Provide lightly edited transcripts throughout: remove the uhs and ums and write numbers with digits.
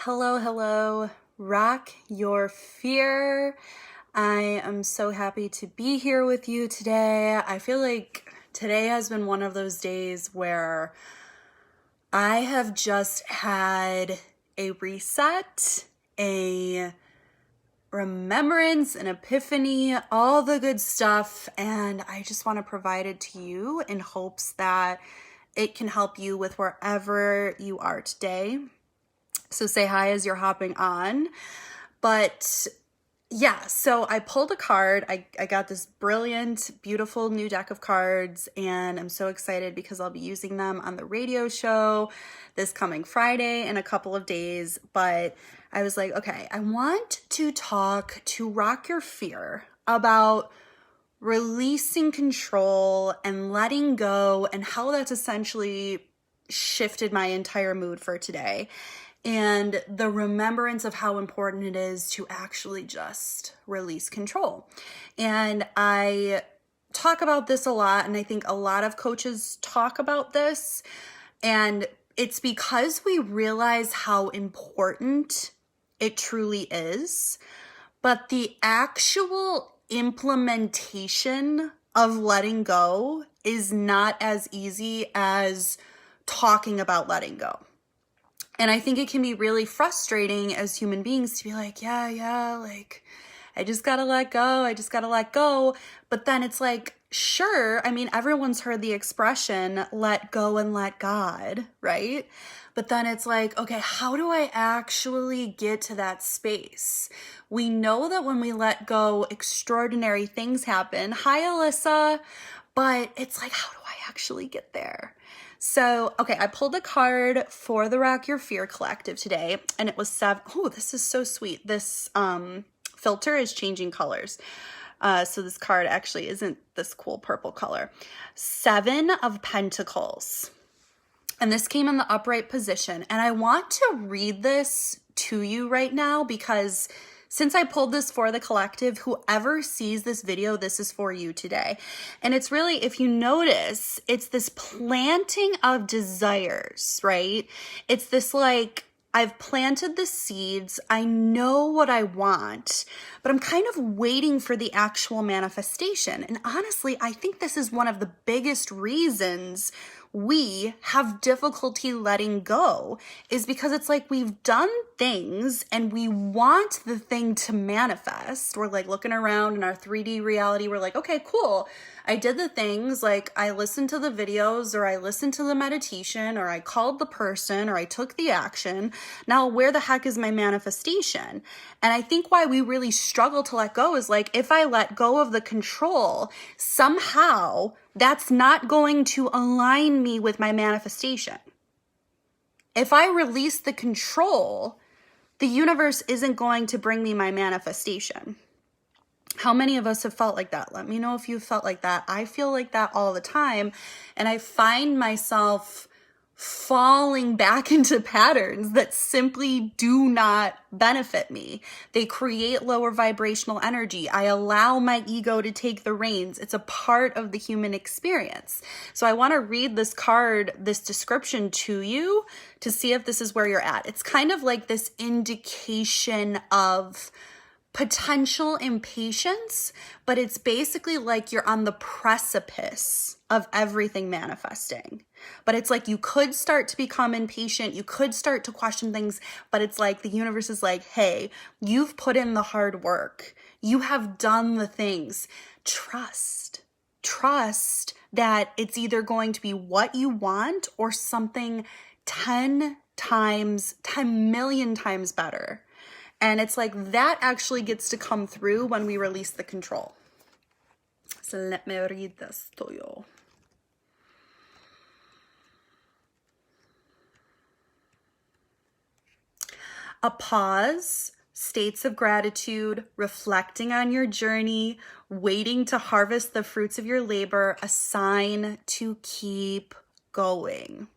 Hello, hello. Rock your fear. I am so happy to be here with you today. I feel like today has been one of those days where I have just had a reset, a remembrance, an epiphany, all the good stuff, and I just want to provide it to you in hopes that it can help you with wherever you are today. So say hi as you're hopping on. But yeah, so I pulled a card. I got this brilliant, beautiful new deck of cards, and I'm so excited because I'll be using them on the radio show this coming Friday in a couple of days. But I was like, okay, I want to talk to Rock Your Fear about releasing control and letting go and how that's essentially shifted my entire mood for today. And the remembrance of how important it is to actually just release control. And I talk about this a lot, and I think a lot of coaches talk about this. And it's because we realize how important it truly is. But the actual implementation of letting go is not as easy as talking about letting go. And I think it can be really frustrating as human beings to be like, yeah, like, I just gotta let go. But then it's like, sure, I mean, everyone's heard the expression, let go and let God, right? But then it's like, okay, how do I actually get to that space? We know that when we let go, extraordinary things happen. Hi, Alyssa. But it's like, how do I actually get there? So, okay, I pulled a card for the Rock Your Fear Collective today, and it was 7. Oh, this is so sweet. This filter is changing colors. So this card actually isn't this cool purple color. 7 of Pentacles. And this came in the upright position. And I want to read this to you right now because since I pulled this for the collective, whoever sees this video, this is for you today. And it's really, if you notice, it's this planting of desires, right? It's this like, I've planted the seeds. I know what I want, but I'm kind of waiting for the actual manifestation. And honestly, I think this is one of the biggest reasons we have difficulty letting go is because it's like we've done things and we want the thing to manifest. We're like looking around in our 3D reality. We're like, okay, cool. I did the things, like I listened to the videos or I listened to the meditation or I called the person or I took the action. Now, where the heck is my manifestation? And I think why we really struggle to let go is like, if I let go of the control, somehow that's not going to align me with my manifestation. If I release the control, the universe isn't going to bring me my manifestation. How many of us have felt like that? Let me know if you've felt like that. I feel like that all the time. And I find myself falling back into patterns that simply do not benefit me. They create lower vibrational energy. I allow my ego to take the reins. It's a part of the human experience. So I want to read this card, this description to you to see if this is where you're at. It's kind of like this indication of potential impatience, but it's basically like you're on the precipice of everything manifesting. But it's like you could start to become impatient, you could start to question things, but it's like the universe is like, hey, you've put in the hard work. You have done the things. Trust that it's either going to be what you want or something 10 million times better. And it's like that actually gets to come through when we release the control. So let me read this to you. A pause, states of gratitude, reflecting on your journey, waiting to harvest the fruits of your labor, a sign to keep going.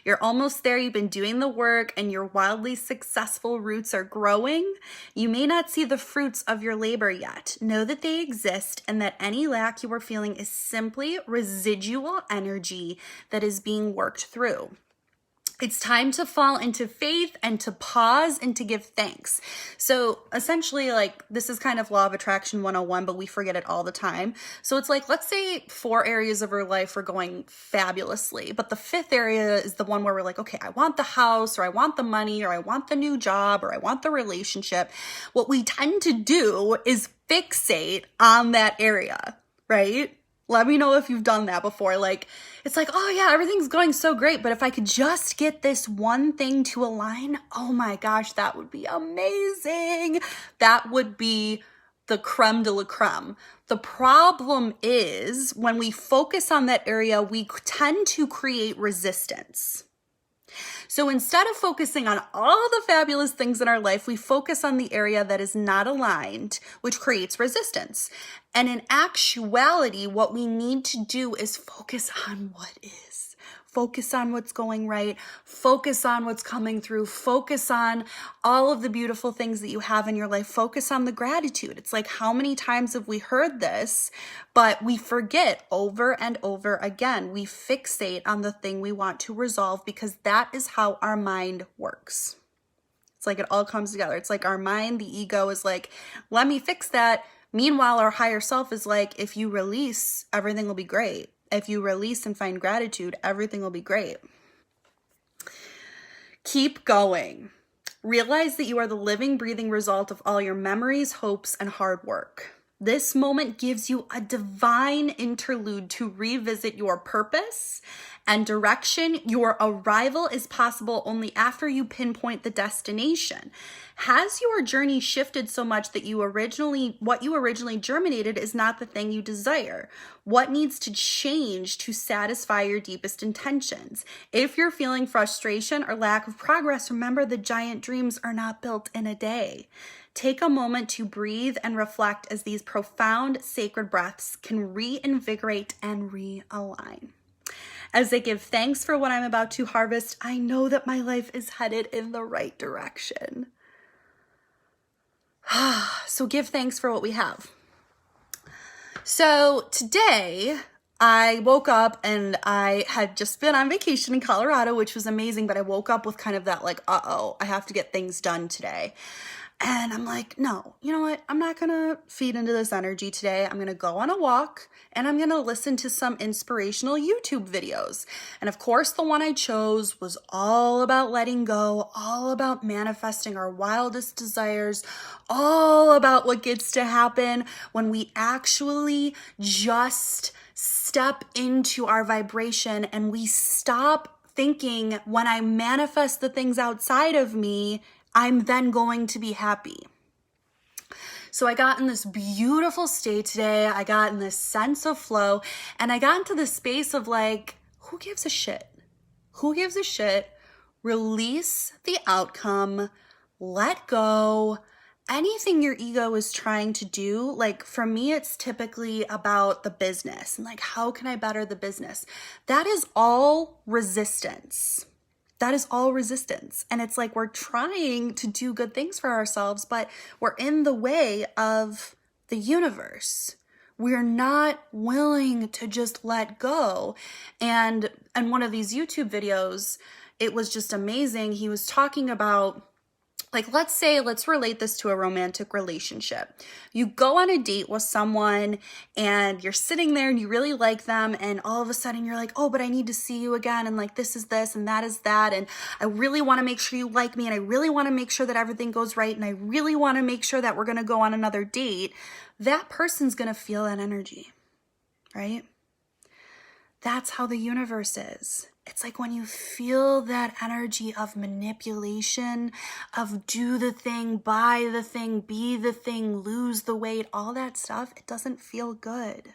You're almost there. You've been doing the work and your wildly successful roots are growing. You may not see the fruits of your labor yet. Know that they exist and that any lack you are feeling is simply residual energy that is being worked through. It's time to fall into faith and to pause and to give thanks. So essentially, like, this is kind of law of attraction 101, but we forget it all the time. So it's like, let's say 4 areas of our life are going fabulously, but the 5th area is the one where we're like, okay, I want the house, or I want the money, or I want the new job, or I want the relationship. What we tend to do is fixate on that area, right? Let me know if you've done that before. Like, it's like, oh yeah, everything's going so great, but if I could just get this one thing to align, oh my gosh, that would be amazing. That would be the creme de la creme. The problem is when we focus on that area, we tend to create resistance. So instead of focusing on all the fabulous things in our life, we focus on the area that is not aligned, which creates resistance. And in actuality, what we need to do is focus on what is. Focus on what's going right. Focus on what's coming through. Focus on all of the beautiful things that you have in your life. Focus on the gratitude. It's like, how many times have we heard this, but we forget over and over again. We fixate on the thing we want to resolve because that is how our mind works. It's like it all comes together. It's like our mind, the ego is like, let me fix that. Meanwhile, our higher self is like, if you release, everything will be great. If you release and find gratitude, everything will be great. Keep going. Realize that you are the living, breathing result of all your memories, hopes, and hard work. This moment gives you a divine interlude to revisit your purpose and direction. Your arrival is possible only after you pinpoint the destination. Has your journey shifted so much that what you originally germinated is not the thing you desire? What needs to change to satisfy your deepest intentions? If you're feeling frustration or lack of progress, remember the giant dreams are not built in a day. Take a moment to breathe and reflect as these profound sacred breaths can reinvigorate and realign. As I give thanks for what I'm about to harvest, I know that my life is headed in the right direction. So give thanks for what we have. So today I woke up and I had just been on vacation in Colorado, which was amazing, but I woke up with kind of that like, I have to get things done today. And I'm like, no, you know what? I'm not going to feed into this energy today. I'm going to go on a walk and I'm going to listen to some inspirational YouTube videos. And of course, the one I chose was all about letting go, all about manifesting our wildest desires, all about what gets to happen when we actually just step into our vibration and we stop thinking, when I manifest the things outside of me, I'm then going to be happy. So I got in this beautiful state today. I got in this sense of flow, and I got into this space of like, who gives a shit? Who gives a shit? Release the outcome, let go. Anything your ego is trying to do, like for me, it's typically about the business and like, how can I better the business? That is all resistance. That is all resistance. And it's like we're trying to do good things for ourselves, but we're in the way of the universe. We're not willing to just let go. And one of these YouTube videos, it was just amazing. He was talking about, like, let's relate this to a romantic relationship. You go on a date with someone and you're sitting there and you really like them, and all of a sudden you're like, oh, but I need to see you again, and like this is this and that is that, and I really want to make sure you like me, and I really want to make sure that everything goes right, and I really want to make sure that we're going to go on another date. That person's going to feel that energy, right? That's how the universe is. It's like when you feel that energy of manipulation, of do the thing, buy the thing, be the thing, lose the weight, all that stuff, it doesn't feel good.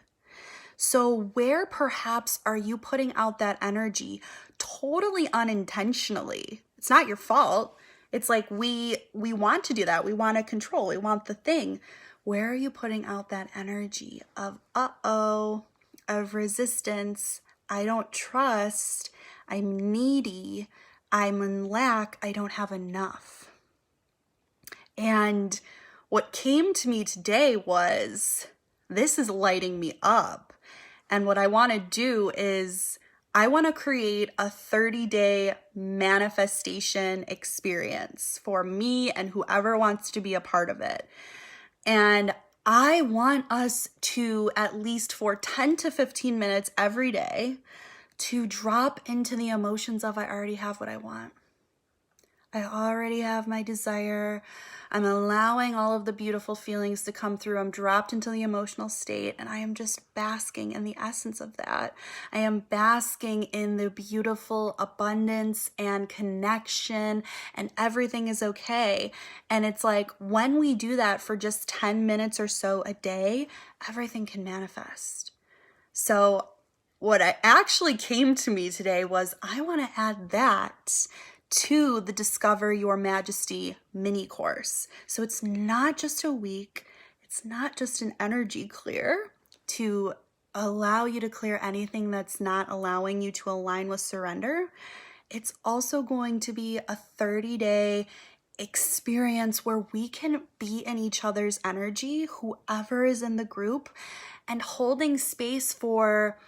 So where perhaps are you putting out that energy totally unintentionally? It's not your fault. It's like we want to do that. We want to control. We want the thing. Where are you putting out that energy of, of resistance? I don't trust, I'm needy, I'm in lack, I don't have enough. And what came to me today was, this is lighting me up. And what I want to do is, I want to create a 30-day manifestation experience for me and whoever wants to be a part of it. And I want us to, at least for 10 to 15 minutes every day, to drop into the emotions of, I already have what I want. I already have my desire. I'm allowing all of the beautiful feelings to come through. I'm dropped into the emotional state, and I am just basking in the essence of that. I am basking in the beautiful abundance and connection, and everything is okay. And it's like when we do that for just 10 minutes or so a day, everything can manifest. So what I actually came to me today was I want to add that to the Discover Your Majesty mini course. So it's not just a week, it's not just an energy clear to allow you to clear anything that's not allowing you to align with surrender. It's also going to be a 30-day experience where we can be in each other's energy, whoever is in the group, and holding space for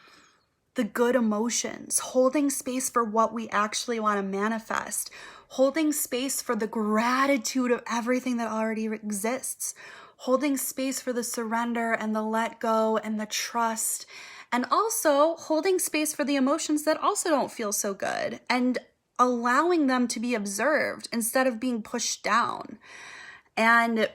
the good emotions, holding space for what we actually want to manifest, holding space for the gratitude of everything that already exists, holding space for the surrender and the let go and the trust, and also holding space for the emotions that also don't feel so good and allowing them to be observed instead of being pushed down. And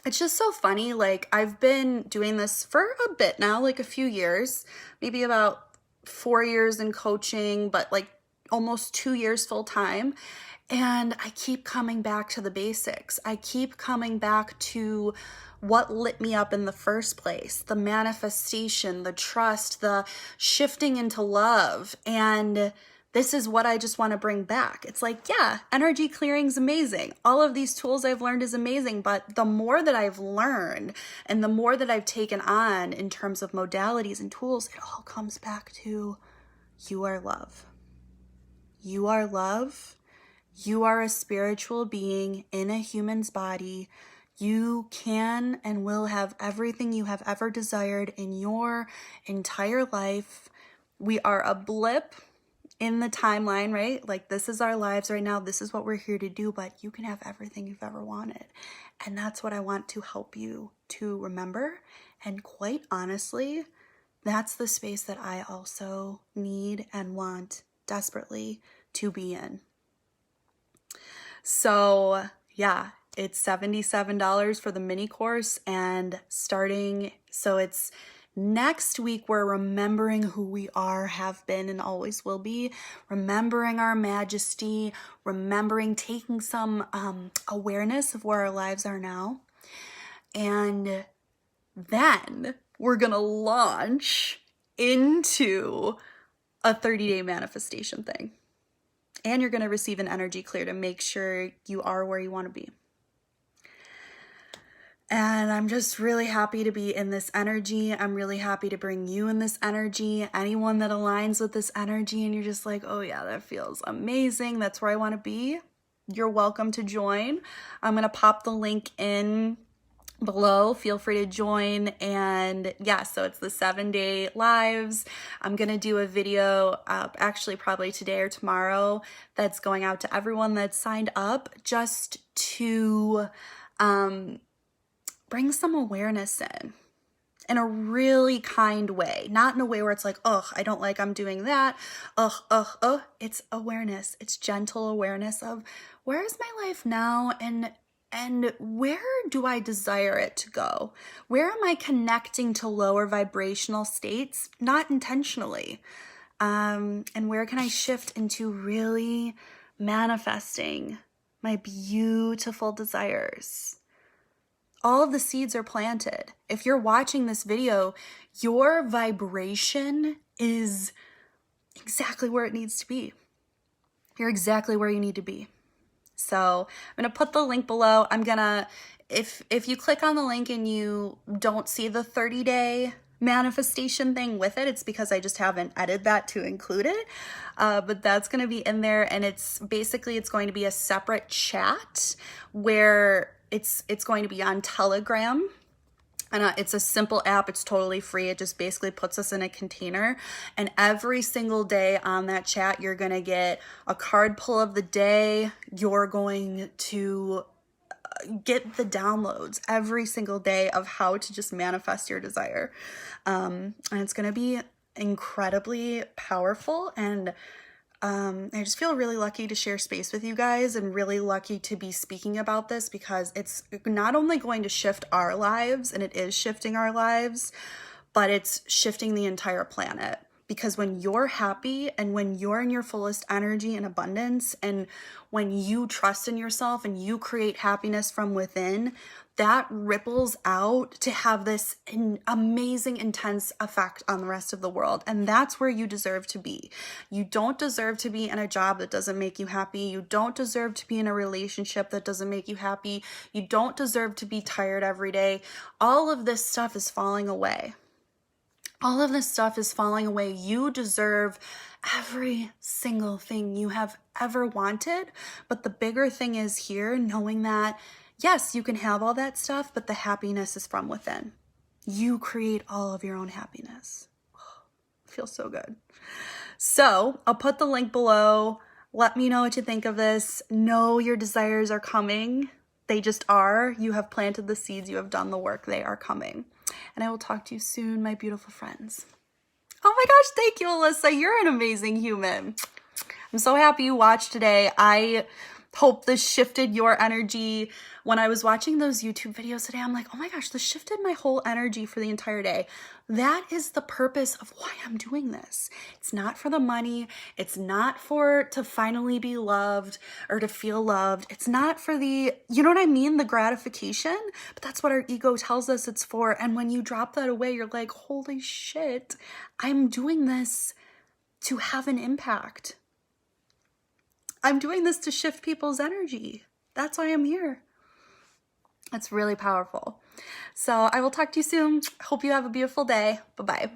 it's just so funny. Like, I've been doing this for a bit now, like a few years, maybe about 4 years in coaching, but like almost 2 years full time. And I keep coming back to the basics. I keep coming back to what lit me up in the first place, the manifestation, the trust, the shifting into love. And this is what I just want to bring back. It's like, yeah, energy clearing's amazing. All of these tools I've learned is amazing, but the more that I've learned and the more that I've taken on in terms of modalities and tools, it all comes back to you are love. You are love. You are a spiritual being in a human's body. You can and will have everything you have ever desired in your entire life. We are a blip in the timeline, right? Like, this is our lives right now. This is what we're here to do, but you can have everything you've ever wanted. And that's what I want to help you to remember. And quite honestly, that's the space that I also need and want desperately to be in. So yeah, it's $77 for the mini course, and it's next week, we're remembering who we are, have been, and always will be, remembering our majesty, taking some awareness of where our lives are now. And then we're going to launch into a 30-day manifestation thing. And you're going to receive an energy clear to make sure you are where you want to be. And I'm just really happy to be in this energy. I'm really happy to bring you in this energy. Anyone that aligns with this energy and you're just like, oh yeah, that feels amazing, that's where I want to be, you're welcome to join. I'm going to pop the link in below. Feel free to join. And yeah, so it's the 7-day lives. I'm going to do a video, actually probably today or tomorrow, that's going out to everyone that's signed up, just to bring some awareness in a really kind way, not in a way where it's like, oh, I don't like I'm doing that. It's awareness. It's gentle awareness of where is my life now, and where do I desire it to go? Where am I connecting to lower vibrational states, not intentionally? And where can I shift into really manifesting my beautiful desires? All of the seeds are planted. If you're watching this video, your vibration is exactly where it needs to be. You're exactly where you need to be. So I'm going to put the link below. If you click on the link and you don't see the 30-day manifestation thing with it, it's because I just haven't edited that to include it. But that's going to be in there. And it's going to be a separate chat where it's going to be on Telegram. And it's a simple app. It's totally free. It just basically puts us in a container. And every single day on that chat, you're going to get a card pull of the day. You're going to get the downloads every single day of how to just manifest your desire. And it's going to be incredibly powerful. And I just feel really lucky to share space with you guys and really lucky to be speaking about this, because it's not only going to shift our lives, and it is shifting our lives, but it's shifting the entire planet. Because when you're happy and when you're in your fullest energy and abundance, and when you trust in yourself and you create happiness from within, that ripples out to have this amazing, intense effect on the rest of the world. And that's where you deserve to be. You don't deserve to be in a job that doesn't make you happy. You don't deserve to be in a relationship that doesn't make you happy. You don't deserve to be tired every day. All of this stuff is falling away. All of this stuff is falling away. You deserve every single thing you have ever wanted. But the bigger thing is here, knowing that, yes, you can have all that stuff, but the happiness is from within. You create all of your own happiness. Oh, feels so good. So I'll put the link below. Let me know what you think of this. Know your desires are coming. They just are. You have planted the seeds. You have done the work. They are coming. And I will talk to you soon, my beautiful friends. Oh my gosh, thank you, Alyssa. You're an amazing human. I'm so happy you watched today. I hope this shifted your energy. When I was watching those YouTube videos today, I'm like, oh my gosh, this shifted my whole energy for the entire day. That is the purpose of why I'm doing this. It's not for the money. It's not to finally be loved or to feel loved. It's not for the, you know what I mean? The gratification, but that's what our ego tells us it's for. And when you drop that away, you're like, holy shit, I'm doing this to have an impact. I'm doing this to shift people's energy. That's why I'm here. It's really powerful. So I will talk to you soon. Hope you have a beautiful day. Bye-bye.